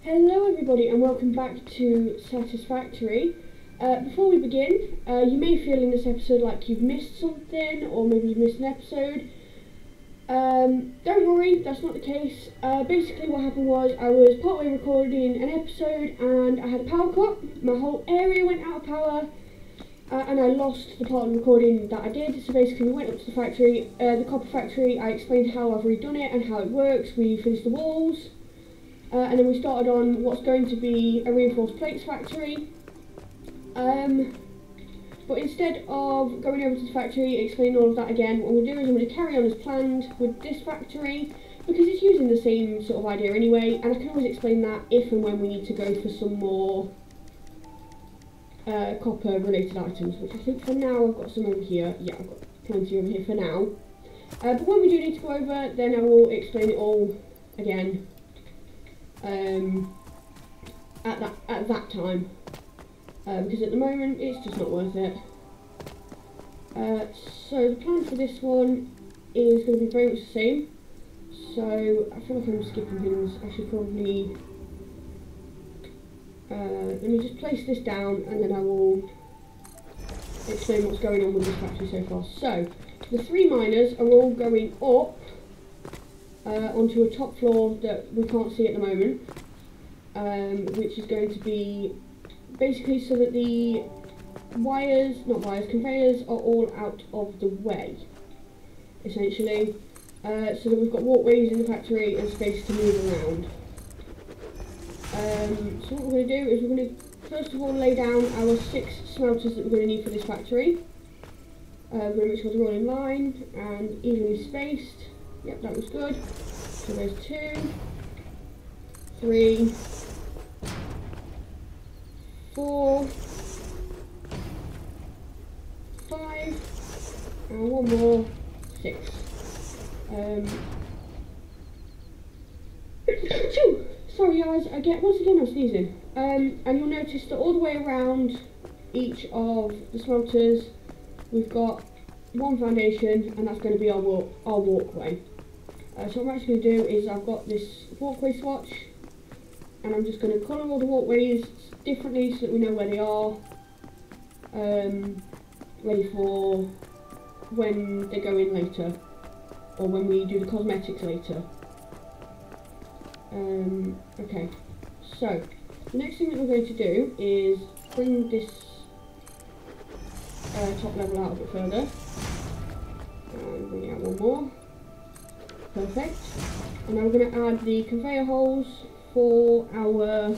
Hello everybody and welcome back to Satisfactory. Before we begin, you may feel in this episode like you've missed something or maybe you've missed an episode. Don't worry, that's not the case. Basically what happened was I was partway recording an episode and I had a power cut. My whole area went out of power and I lost the part of the recording that I did. So basically we went up to the factory, the copper factory. I explained how I've redone it and how it works. We finished the walls. And then we started on what's going to be a reinforced plates factory. But instead of going over to the factory, explaining all of that again, what I'm going to do is I'm going to carry on as planned with this factory, because it's using the same sort of idea anyway, and I can always explain that if and when we need to go for some more copper related items, which I think for now I've got some over here. Yeah, I've got plenty over here for now. But when we do need to go over, then I will explain it all again. At that time, because at the moment it's just not worth it. So the plan for this one is going to be very much the same. So I feel like I'm skipping things. I should probably let me just place this down and then I will explain what's going on with this factory so far. So the 3 miners are all going up onto a top floor that we can't see at the moment, which is going to be basically so that the conveyors are all out of the way, essentially, so that we've got walkways in the factory and space to move around. So what we're going to do is we're going to first of all lay down our 6 smelters that we're going to need for this factory. We're going to make sure they're all in line and evenly spaced. Yep, that was good. So there's 2, 3, 4, 5, and one more, 6. Sorry guys, once again I'm sneezing. And you'll notice that all the way around each of the smelters we've got one foundation, and that's going to be our walkway. So what I'm actually going to do is I've got this walkway swatch, and I'm just going to colour all the walkways differently so that we know where they are, ready for when they go in later, or when we do the cosmetics later. Okay, so the next thing that we're going to do is bring this top level out a bit further, and bring it out one more. Perfect. And now we're going to add the conveyor holes for our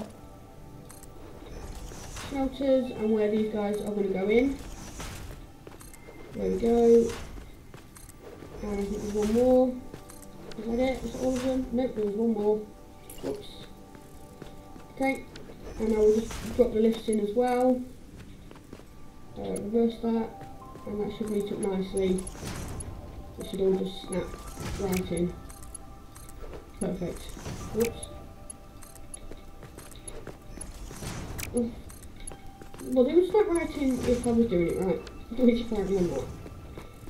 smelters and where these guys are going to go in. There we go. And I think there's one more. Is that it? Is that all of them? Nope, there's one more. Oops. Okay. And now we'll just drop the lifts in as well. Reverse that. And that should meet up nicely. It should all just snap right in. Perfect. Whoops. Oh. Well, they would snap right in if I was doing it right, which apparently I'm not.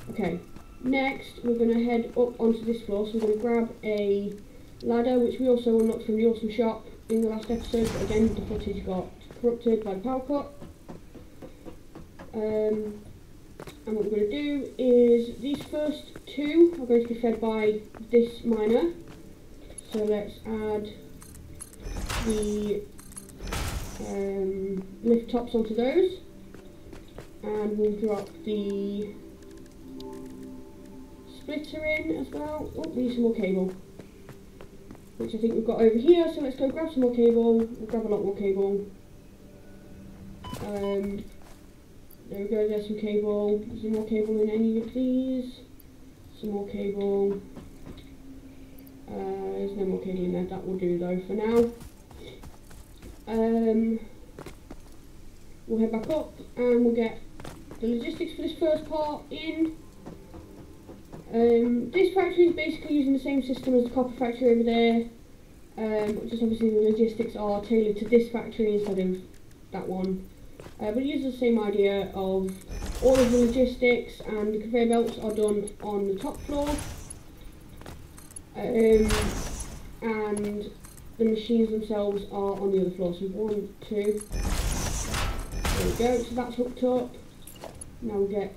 Okay, next we're going to head up onto this floor, so we're going to grab a ladder, which we also unlocked from the awesome shop in the last episode, but again the footage got corrupted by the power cut. And what we're going to do is these first 2 are going to be fed by this miner. So let's add the lift tops onto those, and we'll drop the splitter in as well. Oh, we need some more cable, which I think we've got over here, so let's go grab some more cable. We'll grab a lot more cable. There we go, there's some cable. Is there more cable in any of these? Some more cable. There's no more cable in there, that will do though for now. We'll head back up and we'll get the logistics for this first part in. This factory is basically using the same system as the copper factory over there. Just obviously the logistics are tailored to this factory instead of that one. But it uses the same idea of all of the logistics, and the conveyor belts are done on the top floor. And the machines themselves are on the other floor. So 1, 2, there we go, so that's hooked up. Now we'll get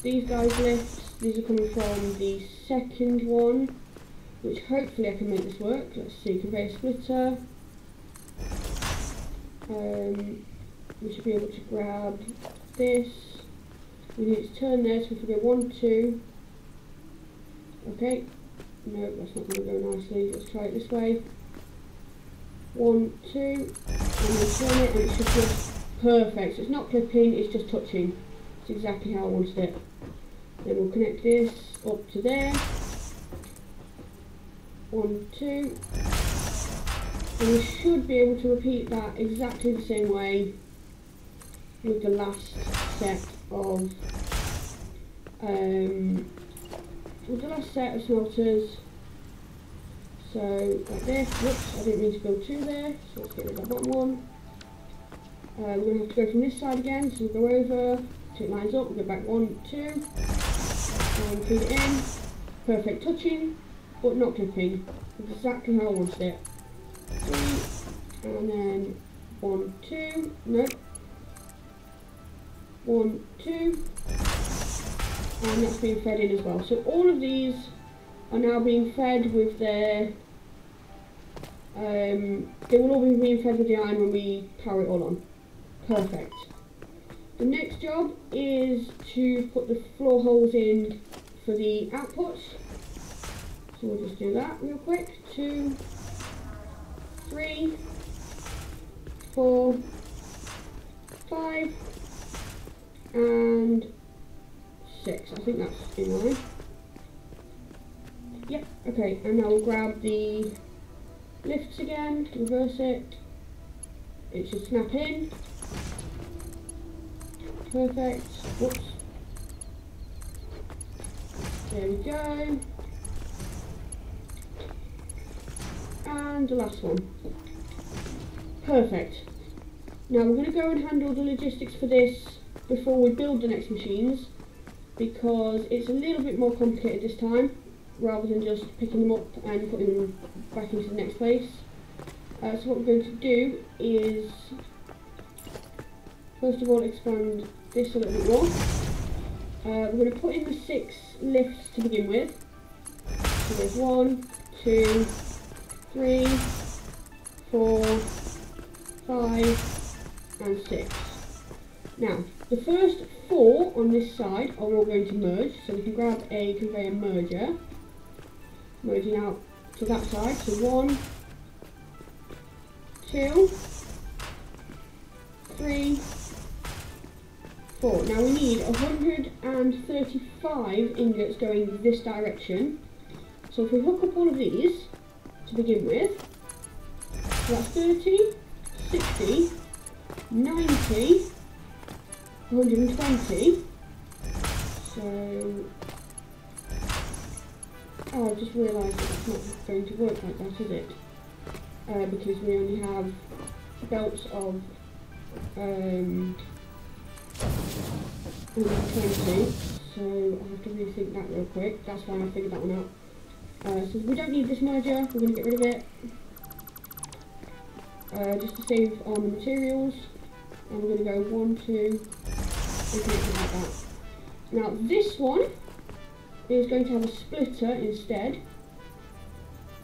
these guys lifts. These are coming from the second one, which hopefully I can make this work. Let's see, conveyor splitter. We should be able to grab this. We need to turn there, so if we go 1, 2. Okay, no, that's not going to go nicely. Let's try it this way. 1, 2, and then turn it, and it's just perfect. So it's not clipping, it's just touching. It's exactly how I wanted it. Then we'll connect this up to there. 1, 2. And we should be able to repeat that exactly the same way with the last set of smelters. So like this. Whoops, I didn't mean to build 2 there, so let's get rid of that bottom one. We're going to have to go from this side again, so we'll go over, 2 lines up, we'll go back 1, 2, and feed it in. Perfect touching, but not clipping. Exactly how I wanted it. 3, and then 1, 2, no. 1, 2, and that's being fed in as well. So all of these are now being fed with their, they will all be being fed with the iron when we power it all on. Perfect. The next job is to put the floor holes in for the outputs. So we'll just do that real quick. 2, 3, 4, 5, and 6. I think that's in line. Yep, okay, and now we'll grab the lifts again, reverse it. It should snap in. Perfect. Whoops. There we go. And the last one. Perfect. Now we're going to go and handle the logistics for this before we build the next machines, because it's a little bit more complicated this time, rather than just picking them up and putting them back into the next place. So what we're going to do is, first of all, expand this a little bit more. We're going to put in the 6 lifts to begin with. So there's 1, 2, 3, 4, 5, and 6. Now, the first 4 on this side are all going to merge, so we can grab a conveyor merger, merging out to that side. So 1, 2, 3, 4. Now we need 135 ingots going this direction. So if we hook up all of these to begin with, so that's 30, 60, 90, 120. So, oh, I just realised that that's not going to work like that, is it? Because we only have belts of 120, so I'll have to rethink that real quick. That's fine, I figured that one out. So we don't need this merger, we're going to get rid of it. Just to save on the materials. And we're going to go 1, 2, and connect it like that. Now this one is going to have a splitter instead,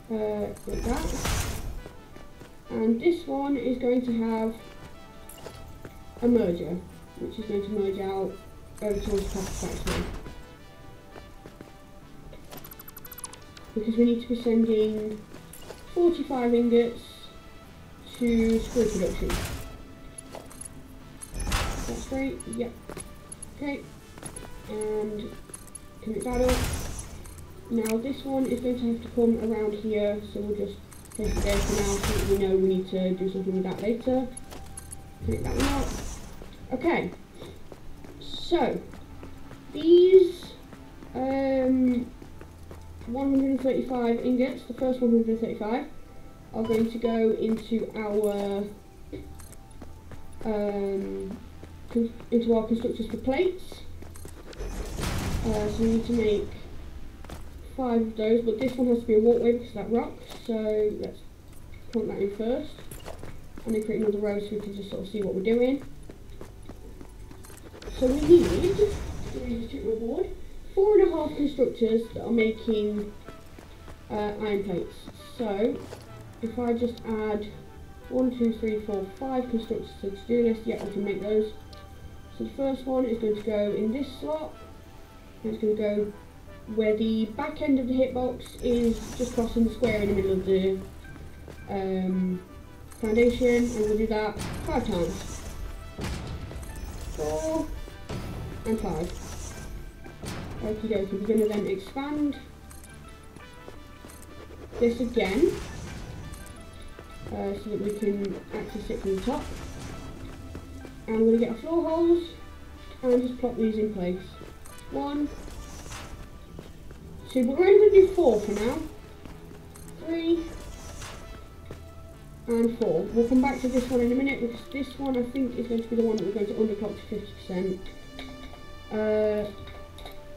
like that. And this one is going to have a merger, which is going to merge out over towards Satisfactory. Because we need to be sending 45 ingots to screw production. That's great, yep. Okay, and connect that up. Now this one is going to have to come around here, so we'll just place it there for now so that we know we need to do something with that later. Connect that one up. Okay, so these 135 ingots, the first 135, are going to go into our constructors for plates. So we need to make 5 of those, but this one has to be a walkway because of that rock. So let's plonk that in first, and then create another row so we can just sort of see what we're doing. So we need, let me just check my board, 4.5 constructors that are making iron plates. So if I just add 1, 2, 3, 4, 5 constructors to the to-do list, yeah, I can make those. So the first one is going to go in this slot, and it's going to go where the back end of the hitbox is just crossing the square in the middle of the foundation, and we'll do that 5 times. 4 and 5. Okie dokie, we're going to then expand this again so that we can access it from the top. And we're going to get our floor holes and just plop these in place. 1, 2, but we're only going to do 4 for now. 3 and 4. We'll come back to this one in a minute because this one I think is going to be the one that we're going to underclock to 50%.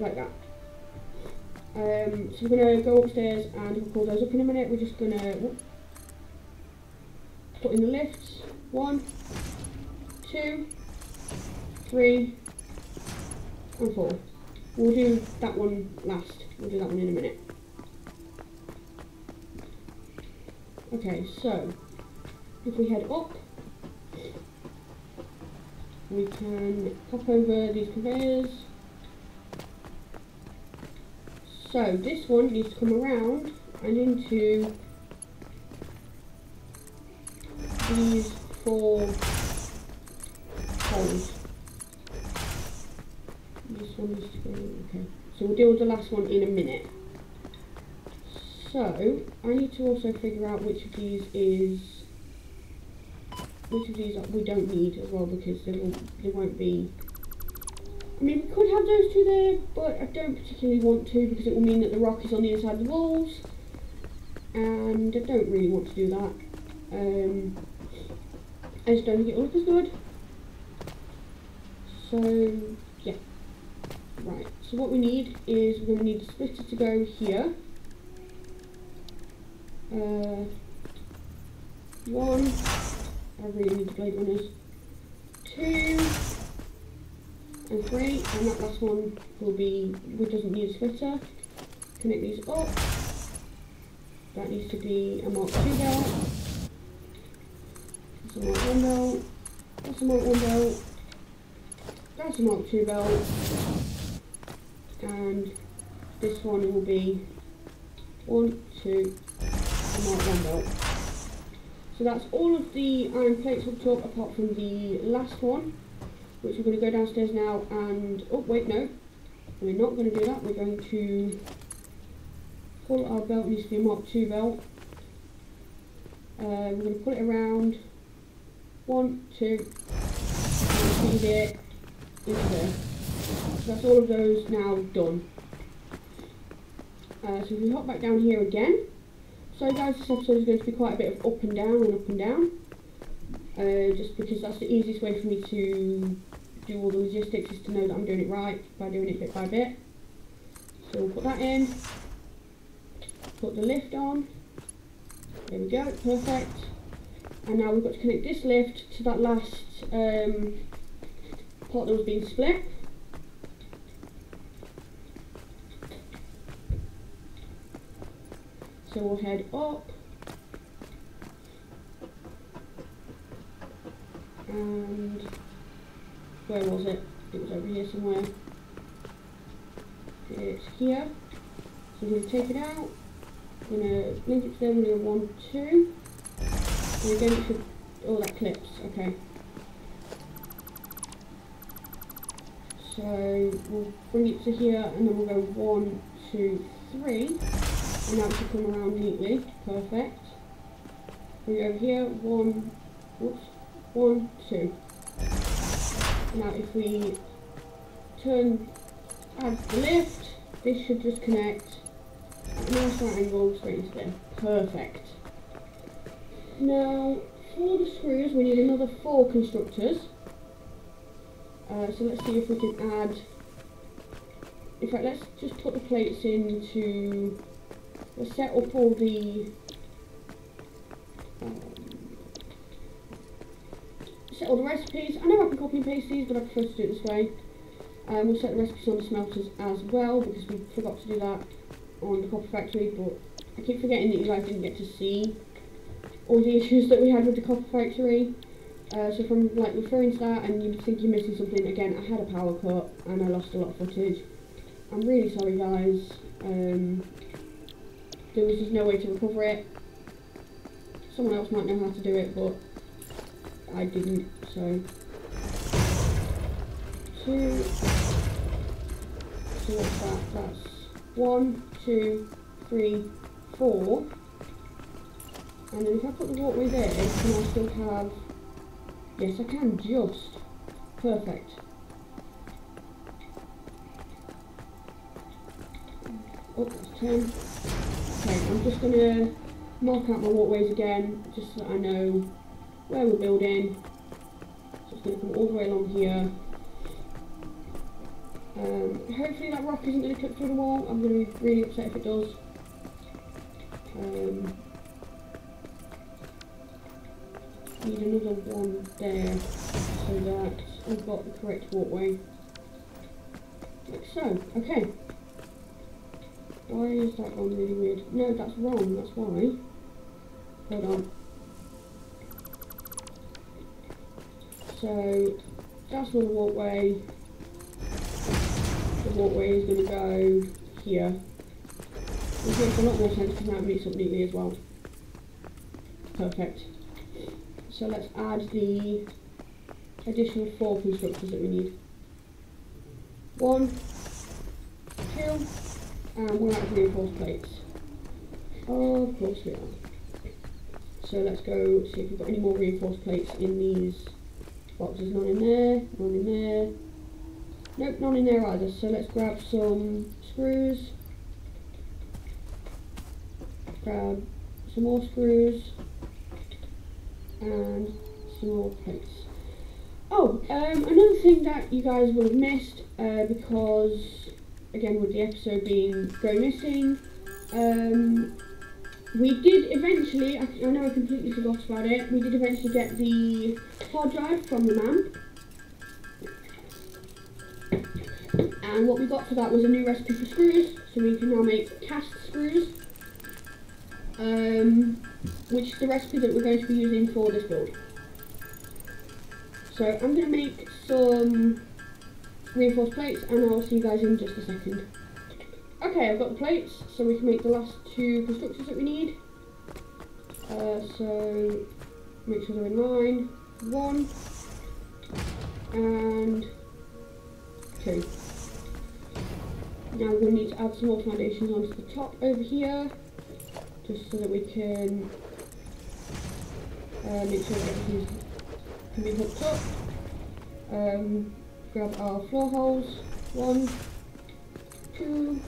Like that. So we're going to go upstairs and we'll pull those up in a minute. We're just going to put in the lifts. 1, 2, 3 and 4. We'll do that one last. We'll do that one in a minute. Okay, so if we head up, we can pop over these conveyors. So this one needs to come around and into these 4 holes. This one needs to go, okay. So we'll deal with the last one in a minute. So I need to also figure out which of these we don't need as well, because they won't be. I mean, we could have those 2 there, but I don't particularly want to because it will mean that the rock is on the inside of the walls, and I don't really want to do that. I just don't think it will look as good. So yeah, right. So what we need is we're going to need the splitter to go here. 1. I really need the blade runners. 2 and 3, and that last one will be, which doesn't need a splitter. Connect these up. That needs to be a Mark 2 belt. That's a Mark 1 belt. That's a Mark 1 belt. That's a Mark 2 belt. And this one will be 1, 2, a Mark 1 belt. So that's all of the iron plates hooked up apart from the last one, which we're going to go downstairs now and, oh wait, no, we're not going to do that. We're going to pull our belt, needs to be a Mark 2 belt. We're going to put it around 1, 2, and feed it into there. So that's all of those now done. So if we hop back down here again. So guys, this episode is going to be quite a bit of up and down and up and down. Just because that's the easiest way for me to do all the logistics, is to know that I'm doing it right by doing it bit by bit. So we'll put that in, put the lift on, there we go, perfect. And now we've got to connect this lift to that last part that was being split. So we'll head up, and where was it? It was over here somewhere. It's here. So I'm going to take it out, I'm going to link it to there, we're going to 1, 2, and again it should, oh that clips, okay. So we'll bring it to here, and then we'll go 1, 2, 3. And now it should come around neatly, perfect. Bring it over here, 1, whoops, 1, 2. Now if we add the lift, this should just connect at a nice right angle straight into there, perfect. Now for the screws we need another 4 constructors. So let's see if we can add, in fact let's just put the plates into, let's set up all the Set all the recipes. I know I can copy and paste these, but I prefer to do it this way. We'll set the recipes on the smelters as well, because we forgot to do that on the Copper Factory, but I keep forgetting that you guys didn't get to see all the issues that we had with the Copper Factory. So if I'm like referring to that and you think you're missing something, again, I had a power cut and I lost a lot of footage. I'm really sorry, guys. There was just no way to recover it. Someone else might know how to do it, but I didn't, so. 2. So what's that? That's 1, 2, 3, 4. And then if I put the walkway there, can I still have... Yes, I can, just. Perfect. Oh, that's 10. Okay, I'm just going to mark out my walkways again, just so that I know where we're building. So it's going to come all the way along here. Hopefully that rock isn't going to clip through the wall. I'm going to be really upset if it does. Need another one there so that I've got the correct walkway. Like so. Okay. Why is that one really weird? No, that's wrong. That's why. Hold on. So that's not a walkway. The walkway is going to go here. Which makes a lot more sense because now it meets up neatly as well. Perfect. So let's add the additional 4 constructors that we need. 1, 2, and we're out of reinforced plates. Of course we are. So let's go see if we've got any more reinforced plates in these boxes. None in there, none in there. Nope, none in there either. So let's grab some screws. Grab some more screws. And some more plates. Oh, another thing that you guys will have missed, because, again, with the episode being go missing, we did eventually, I know I completely forgot about it, we did eventually get the hard drive from the man. And what we got for that was a new recipe for screws, so we can now make cast screws. Which is the recipe that we're going to be using for this build. So I'm going to make some reinforced plates and I'll see you guys in just a second. Okay, I've got the plates, so we can make the last 2 constructors that we need. So make sure they're in line. 1 and 2. Now we're going to need to add some more foundations onto the top over here, just so that we can make sure that everything can be hooked up. Grab our floor holes. 1, 2,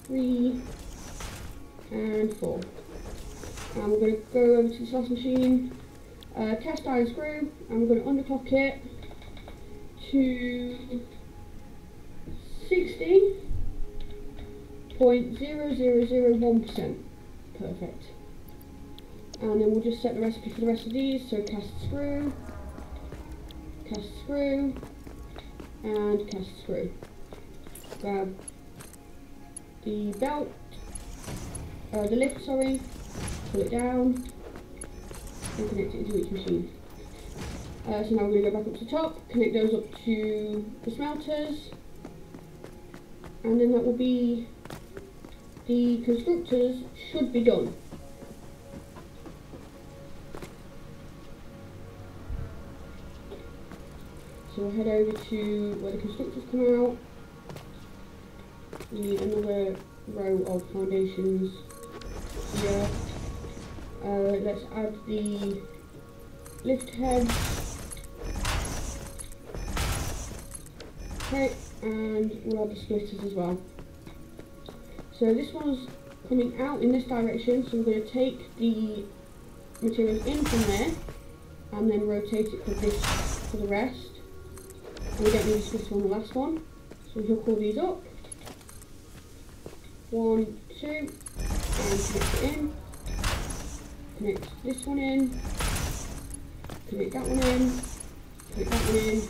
3, and 4. And we're going to go over to the slash machine, cast iron screw, and we're going to underclock it to 60.0001%. Perfect. And then we'll just set the recipe for the rest of these. So cast screw, and cast screw. Grab the belt, the lift, sorry, pull it down, and connect it into each machine. So now we're going to go back up to the top, connect those up to the smelters, and then that will be, the constructors should be done. So we'll head over to where the constructors come out. We need another row of foundations here. Let's add the lift heads. Okay, and we'll add the splitters as well. So this one's coming out in this direction, so we're going to take the materials in from there and then rotate it for the rest. And we don't need a splitter on the last one, so we hook all these up. 1, 2, and connect it in. connect this one in, connect that one in, connect that one in,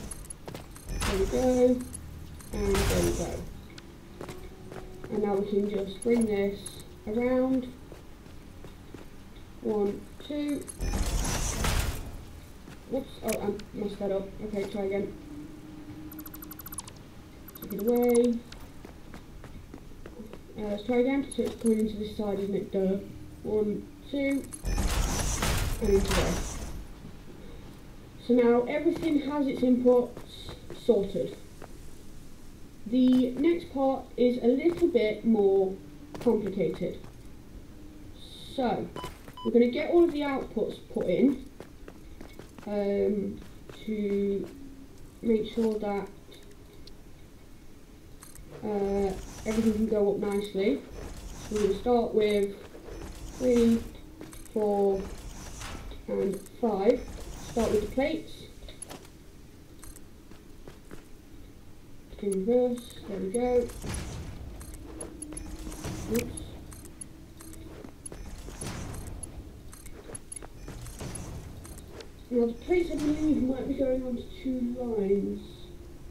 there we go, and there we go. And now we can just bring this around, 1, 2, whoops, oh I messed that up, okay try again, take it away, let's try again, so it's coming into this side isn't it, duh, 1, 2, and into there. So now everything has its inputs sorted. The next part is a little bit more complicated. So we're going to get all of the outputs put in to make sure that everything can go up nicely. So we're going to start with 3, 4 and 5. Start with the plates. In reverse, there we go. Oops. Now the plates I believe might be going onto 2 lines.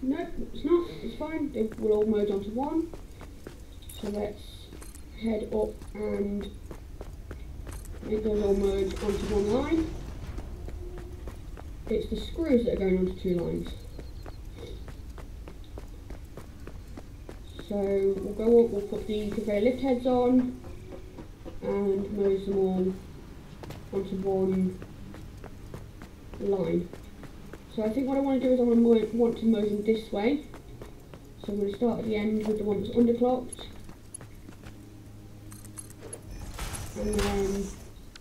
No, it's not, it's fine, they will all merge onto one. So let's head up and make those all merge onto one line. It's the screws that are going onto 2 lines. So we'll go up, we'll put the conveyor lift heads on and merge them all onto one line. So I think what I want to do is I want to merge them this way. So I'm going to start at the end with the one that's underclocked. And then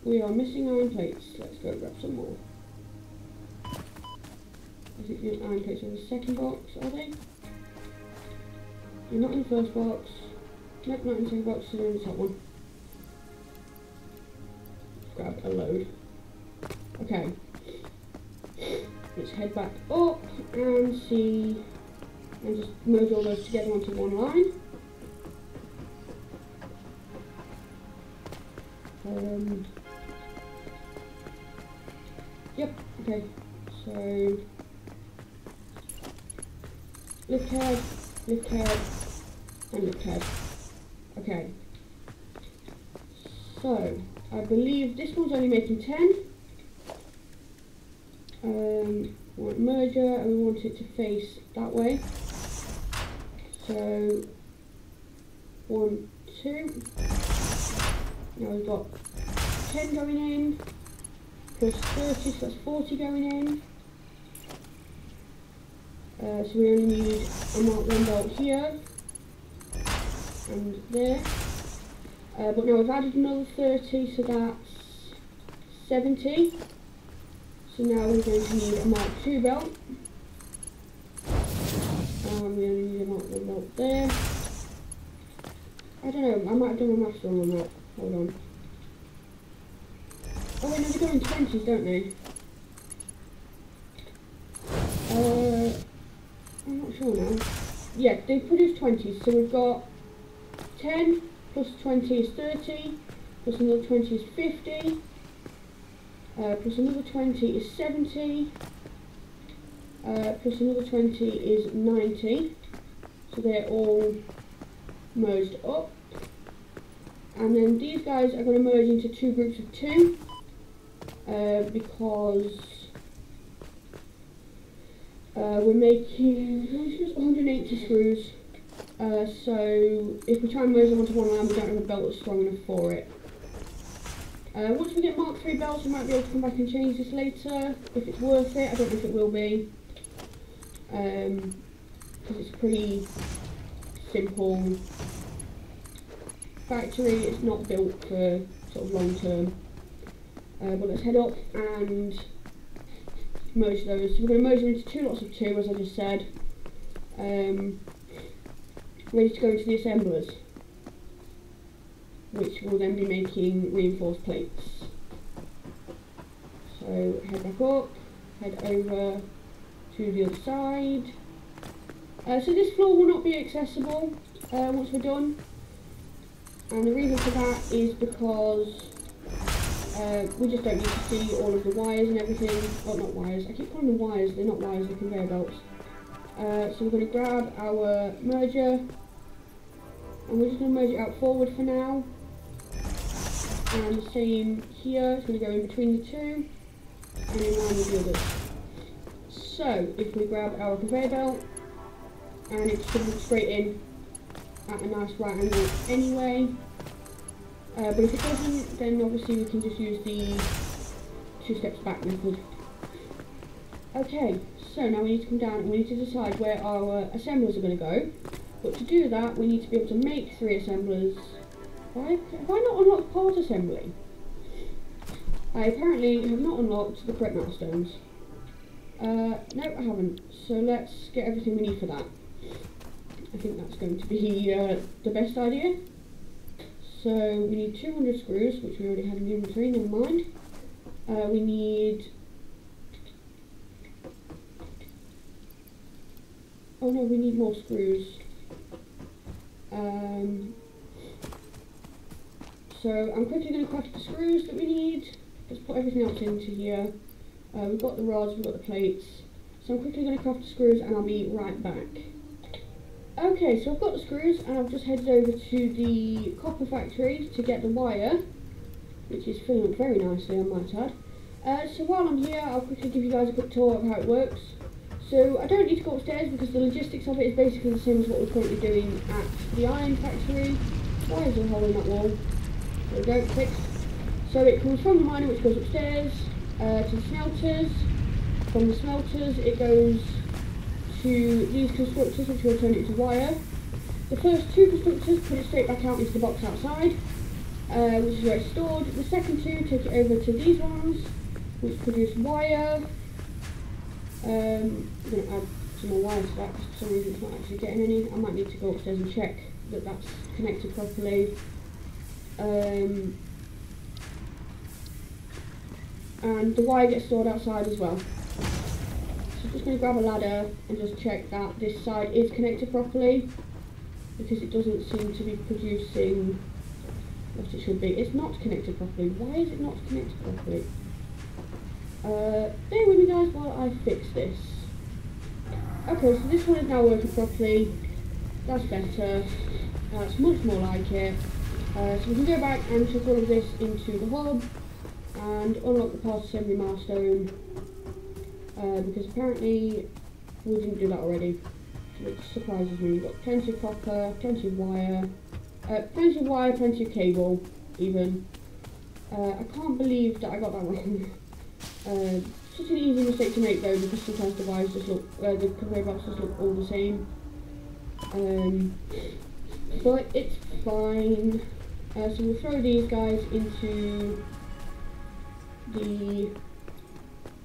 we are missing iron plates. Let's go grab some more. I think the iron plates are in the second box, are they? They're not in the first box. Nope, not in the second box, so they're in the top one. Grab a load. Okay. Let's head back up and see, and just merge all those together onto one line. Yep, okay. So, lift head, and lift head. Okay. So, I believe this one's only making 10. We want merger and we want it to face that way. So 1, 2. Now we've got 10 going in, plus 30, so that's 40 going in. So we only need a Mark 1 belt here and there. But now we've added another 30, so that's 70. So now we're going to need a Mark 2 belt. We only need a Mark 1 belt there. I don't know, I might have done my maths wrong on that. Hold on. Oh wait, no, they go in 20s, don't they? I'm not sure now. Yeah, they produce 20s, so we've got 10 plus 20 is 30, plus another 20 is 50. Plus another 20 is 70, plus another 20 is 90, so they're all merged up. And then these guys are going to merge into 2 groups of 2, because we're making 180 screws, so if we try and merge them onto one line, we don't have a belt that's strong enough for it. Once we get Mark 3 belts, we might be able to come back and change this later, if it's worth it. I don't know if it will be, because it's a pretty simple factory, it's not built for sort of long term. But let's head up and merge those. So we're going to merge them into 2 lots of 2, as I just said, ready to go into the assemblers, which will then be making reinforced plates. So head back up, head over to the other side. So this floor will not be accessible once we're done, and the reason for that is because We just don't need to see all of the wires and everything. Oh, not wires. I keep calling them wires. They're not wires, they're conveyor belts. So we're going to grab our merger. And we're just going to merge it out forward for now. And the same here. It's going to go in between the two. And in line with the others. So, if we grab our conveyor belt. And it's going to be straight in at a nice right angle anyway. But if it doesn't, then obviously we can just use the 2 steps back method. Okay, so now we need to come down and we need to decide where our assemblers are going to go. But to do that, we need to be able to make 3 assemblers. Why not unlock part assembly? I apparently have not unlocked the correct milestones. No, I haven't. So let's get everything we need for that. I think that's going to be the best idea. So we need 200 screws, which we already had in the inventory, never mind. We need... Oh no, we need more screws. So I'm quickly going to craft the screws that we need. Let's put everything else into here. We've got the rods, we've got the plates. So I'm quickly going to craft the screws and I'll be right back. Okay, so I've got the screws and I've just headed over to the copper factory to get the wire, which is filling up very nicely, I might add. So while I'm here, I'll quickly give you guys a quick tour of how it works. So I don't need to go upstairs because the logistics of it is basically the same as what we're currently doing at the iron factory. Why is there a hole in that wall? There we go, fixed. So it comes from the miner, which goes upstairs to the smelters. From the smelters it goes to these constructors, which will turn it into wire. The first 2 constructors put it straight back out into the box outside, which is where it's stored. The second 2 take it over to these ones, which produce wire. I'm going to add some more wires to that because for some reason it's not actually getting any. I might need to go upstairs and check that that's connected properly. And the wire gets stored outside as well. So I'm just going to grab a ladder and just check that this side is connected properly, because it doesn't seem to be producing what it should be. It's not connected properly. Why is it not connected properly? Bear with me guys while I fix this. Okay, so this one is now working properly. That's better. That's much more like it. So we can go back and chuck all of this into the hub and unlock the part assembly milestone, because apparently we didn't do that already, which surprises me. We've got plenty of copper, plenty of wire, plenty of cable even. I can't believe that I got that wrong. Such an easy mistake to make though, because sometimes the wires just look, the conveyor belts just look all the same. But it's fine. So we'll throw these guys into the...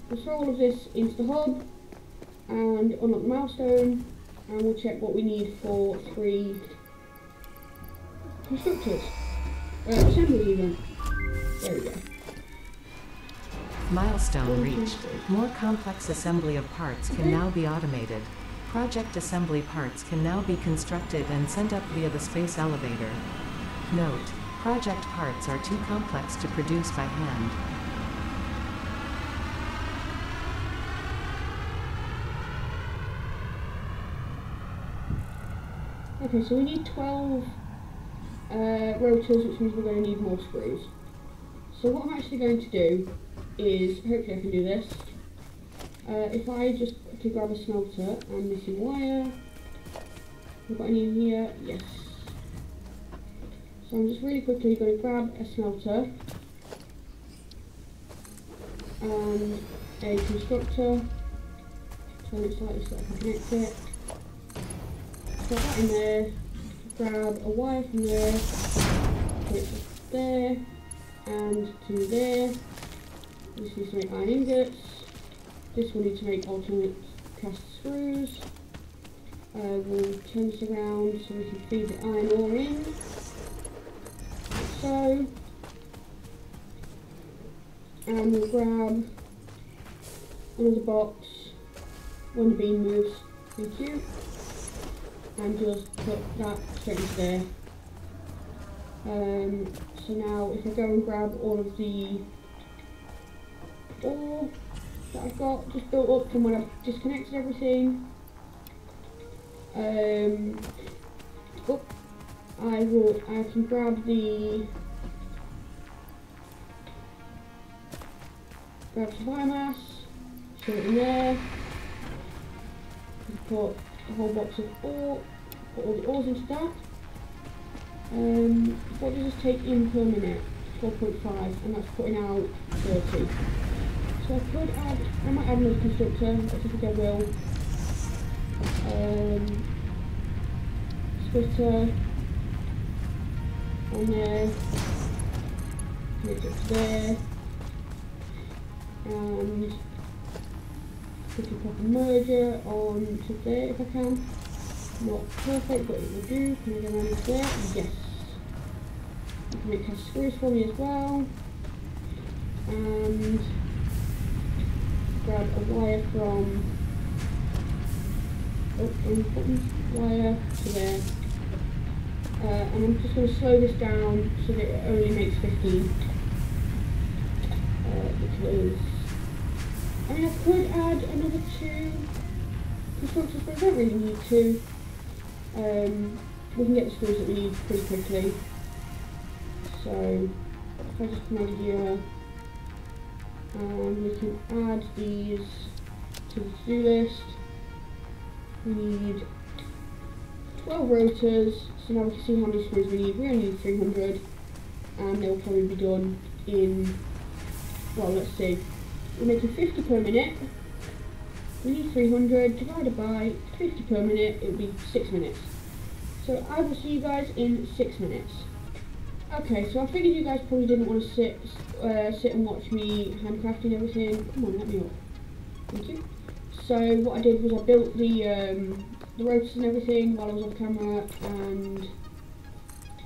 We'll throw all of this into the hub and unlock the milestone, and we'll check what we need for 3 constructors. Assemblers even. There we go. Milestone reached. More complex assembly of parts can now be automated. Project assembly parts can now be constructed and sent up via the space elevator. Note: project parts are too complex to produce by hand. Okay, so we need 12 rotors, which means we're going to need more screws. So what I'm actually going to do is, hopefully I can do this, if I just quickly grab a smelter and missing wire. Have got any in here? Yes. So I'm just really quickly going to grab a smelter and a constructor, turn it slightly so I can connect it. Put that in there, grab a wire from there, put it there and to there. This needs to make iron ingots. This will need to make alternate cast screws. We'll turn this around so we can feed the iron ore in, like so. And we'll grab another box when the beam moves, thank you, and just put that straight into there. So now if I go and grab all of the ore that I've got just built up from when I've disconnected everything. I can grab some biomass, shove it in there, put a whole box of ore, put all the ores into that. What does this take in per minute? 4.5, and that's putting out 30. So I might add another constructor, I think I will. Splitter on there, connect it to there, and quickly pop a merger on to there if I can. Not perfect, but it will do. Can I go around to there? Yes. You can make cast screws for me as well. And grab a wire from wire to there. And I'm just going to slow this down so that it only makes 15. Because I mean, I could add another 2 constructors, but I don't really need to. We can get the screws that we need pretty quickly. So if I just come over here and we can add these to the to-do list. We need 12 rotors, so now we can see how many screws we need. We only need 300, and they'll probably be done in, well, let's see, we're making 50 per minute. We need 300 divided by 50 per minute, it would be 6 minutes. So I will see you guys in 6 minutes. Okay, so I figured you guys probably didn't want to sit and watch me handcrafting everything. Come on, let me up. Thank you. So what I did was I built the rotors and everything while I was off camera,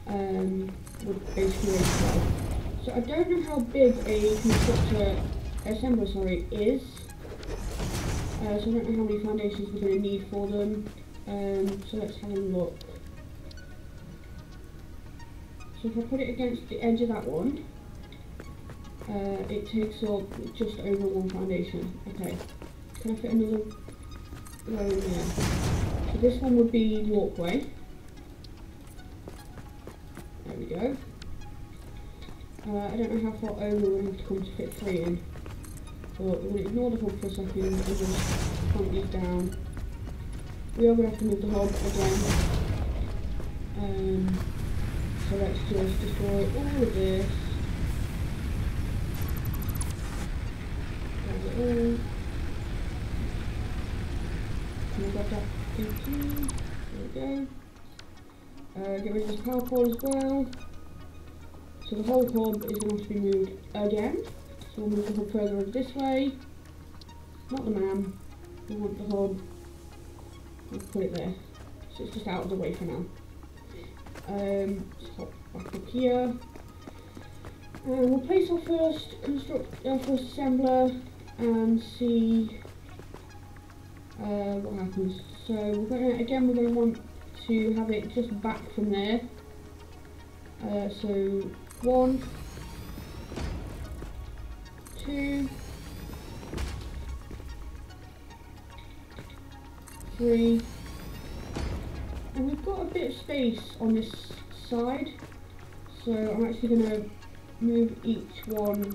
and would basically ready to go. So I don't know how big a assembler is. So I don't know how many foundations we're going to need for them. So let's have a look. So if I put it against the edge of that one, it takes up just over 1 foundation. Okay, can I fit another row in there? So this one would be walkway. There we go. I don't know how far over we're going to come to fit 3 in. But we're going to ignore the hub for a second and just clamp these down. We are going to have to move the hub again. So let's just destroy all of this. Grab it all. Can I grab that? There we go. Get rid of this power pole as well. So the whole hub is going to have to be moved again. So we'll move the hub further over this way. Not the man. We want the hub. Let's put it there. So it's just out of the way for now. Let's hop back up here. And we'll place our first assembler and see what happens. So we're going to want to have it just back from there. So 1, 2, 3, and we've got a bit of space on this side, so I'm actually going to move each one,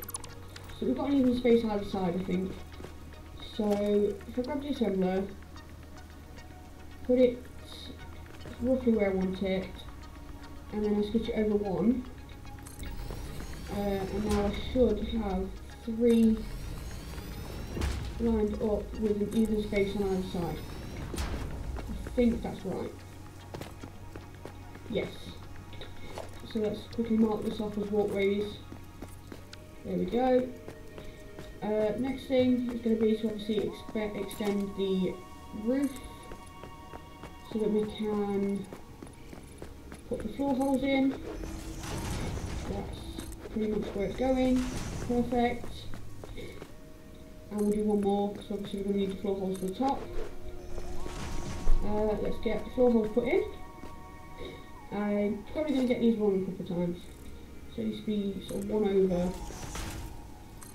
so we've got an even space either side, I think. So if I grab the assembler, put it roughly where I want it, and then I switch it over 1, and now I should have 3 lined up with an even space on either side. I think that's right. Yes. So let's quickly mark this off as walkways. There we go. Next thing is going to be to obviously extend the roof so that we can put the floor holes in. That's pretty much where it's going. Perfect. And we'll do one more because obviously we're going to need the floor holes for the top. Let's get the floor holes put in. I'm probably going to get these wrong a couple of times. So it needs to be sort of 1 over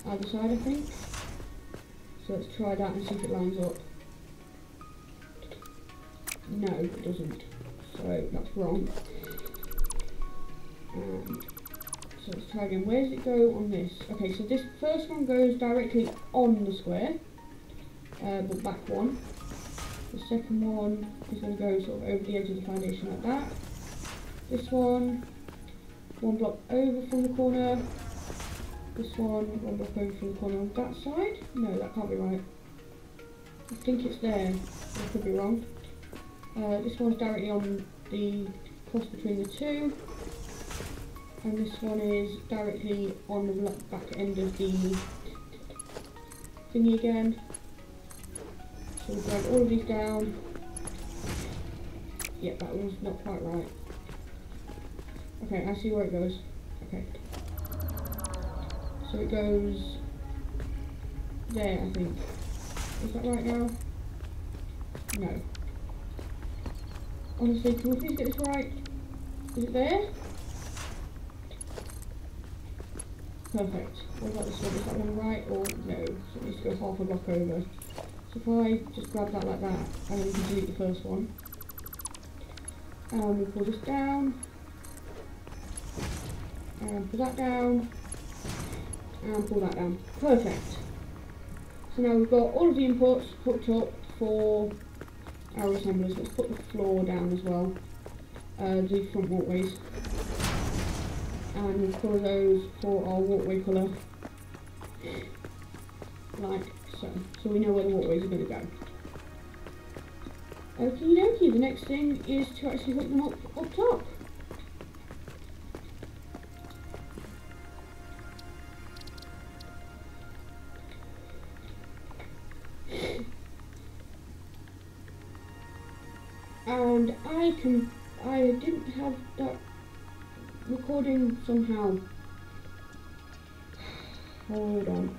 either side, I think. So let's try that and see if it lines up. No, it doesn't. So that's wrong. So let's try again. Where does it go on this? Okay, so this first one goes directly on the square, the back one. The second one is going to go sort of over the edge of the foundation like that. This one block over from the corner. This one block over from the corner on that side. No, that can't be right. I think it's there. I could be wrong. This one's directly on the cross between the two. And this one is directly on the back end of the thingy again. So we'll drag all of these down. Yep, that one's not quite right. Okay, I see where it goes. Okay. So it goes there, I think. Is that right now? No. Honestly, can we please get this right? Is it there? Perfect. What about this one? Is that one right or no? So it needs to go half a block over. So if I just grab that like that, and then we can delete the first one. And we pull this down. And pull that down. And pull that down. Perfect. So now we've got all of the inputs hooked up for our assemblers. Let's put the floor down as well. The front walkways. And we'll colour those for our walkway colour. Like so. So we know where the walkways are going to go. Okie dokie, the next thing is to actually hook them up top. And I didn't have that recording somehow. Hold on.